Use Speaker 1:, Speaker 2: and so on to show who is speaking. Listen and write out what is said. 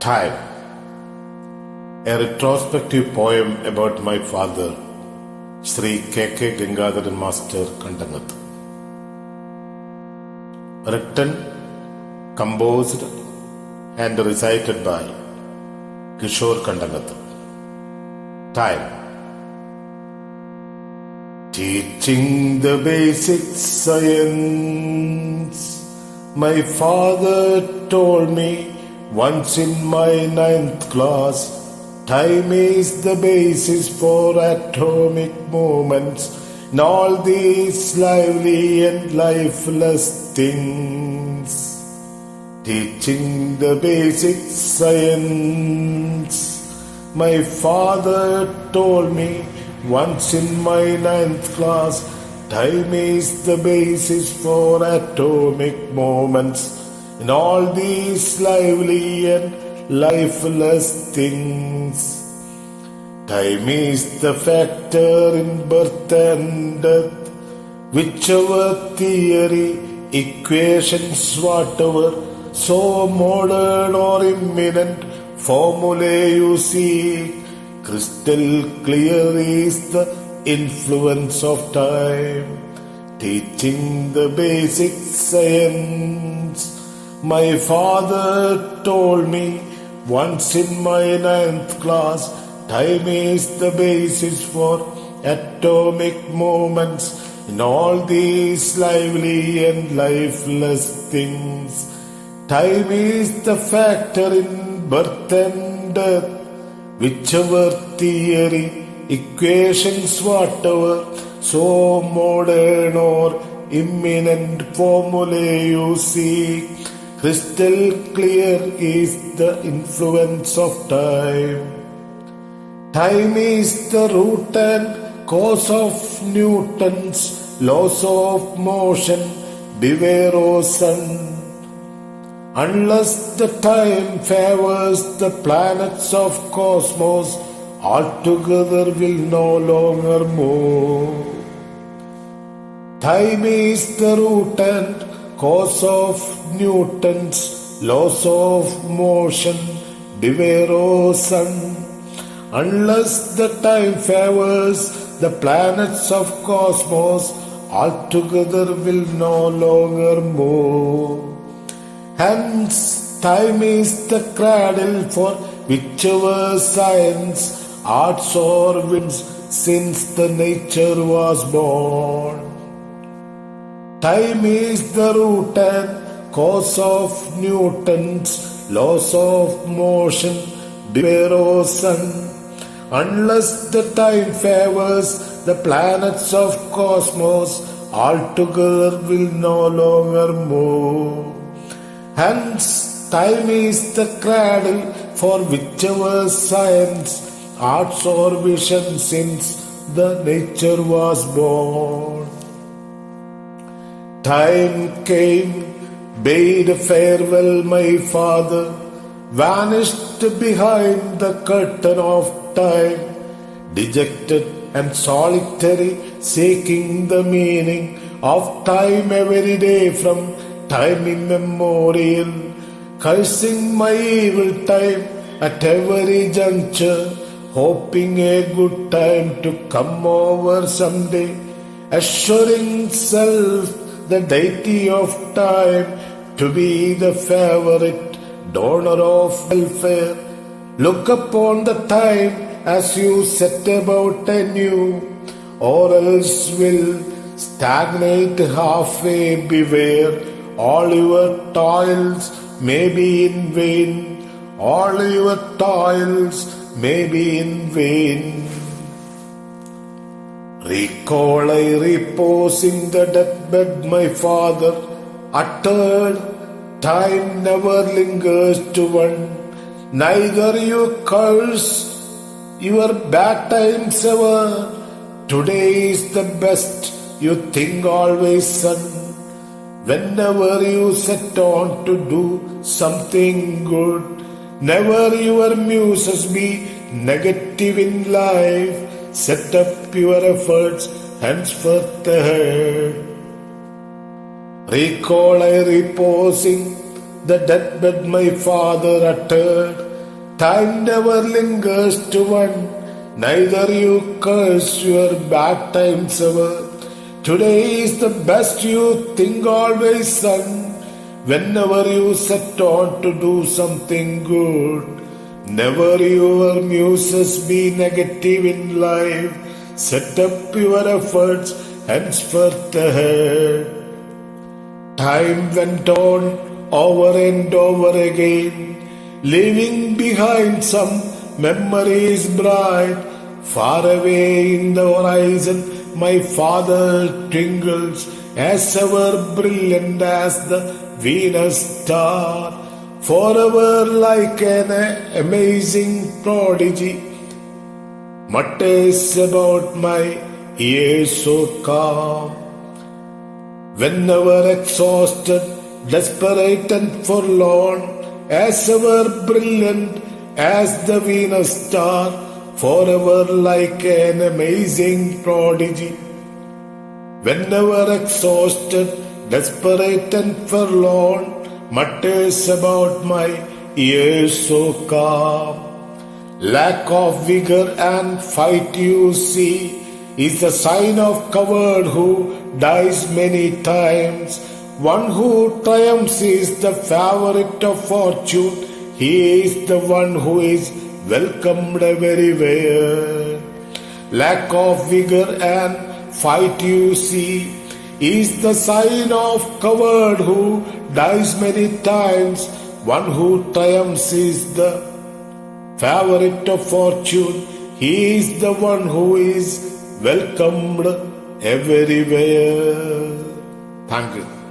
Speaker 1: Time. A retrospective poem about my father, Sri K.K. Gangadharan Master Kandangathu. Written, composed and recited by Kishore Kandangathu. Time. Teaching the basic science, my father told me once in my 9th class, time is the basis for atomic movements and all these lively and lifeless things. Teaching the basic science, my father told me once in my 9th class, time is the basis for atomic movements and all these lively and lifeless things. Time is the factor in birth and death, whichever theory, equations, whatever, so modern or imminent formulae you seek, crystal clear is the influence of time. Teaching the basic science, my father told me once in my 9th class, time is the basis for atomic movements in all these lively and lifeless things. Time is the factor in birth and death, whichever theory, equations, whatever, so modern or imminent formulae you seek, crystal clear is the influence of time. Time is the root and cause of Newton's laws of motion. Beware, O son, unless the time favors the planets of cosmos, altogether will no longer move. Time is the root and cause of Newton's laws of motion. Beware, O son, unless the time favors the planets of cosmos, altogether will no longer move. Hence, time is the cradle for whichever science, arts or winds since the nature was born. Time is the root and cause of Newton's laws of motion. Beware, O son, unless the time favors the planets of cosmos, altogether will no longer move. Hence, time is the cradle for whichever science, arts or vision since the nature was born. Time came, bade farewell, my father, vanished behind the curtain of time, dejected and solitary, seeking the meaning of time every day from time immemorial, cursing my evil time at every juncture, hoping a good time to come over someday, assuring self the deity of time to be the favorite donor of welfare. Look upon the time as you set about anew, or else will stagnate halfway. Beware, all your toils may be in vain. All your toils may be in vain. Recall I repose in the deathbed, my father uttered, time never lingers to one. Neither you curse your bad times ever. Today is the best, you think always, son. Whenever you set on to do something good, never your muses be negative in life. Set up your efforts henceforth ahead. Recall I reposing the deathbed my father uttered, Time never lingers to one, neither you curse your bad times ever. Today is the best you think always, son. Whenever you set on to do something good, never your muses be negative in life. Set up your efforts henceforth ahead. Time went on over and over again, leaving behind some memories bright. Far away in the horizon, my father twinkles as ever brilliant as the Venus star, forever like an amazing prodigy, mutters about my ears so calm. Whenever exhausted, desperate and forlorn, as ever brilliant as the Venus star, forever like an amazing prodigy. Whenever exhausted, desperate and forlorn, mutters about my ears so calm. Lack of vigor and fight, you see, is the sign of coward who dies many times. One who triumphs is the favorite of fortune. He is the one who is welcomed everywhere. Lack of vigor and fight, you see, is the sign of coward who dies many times. One who triumphs is the favorite of fortune. He is the one who is welcomed everywhere. Thank you.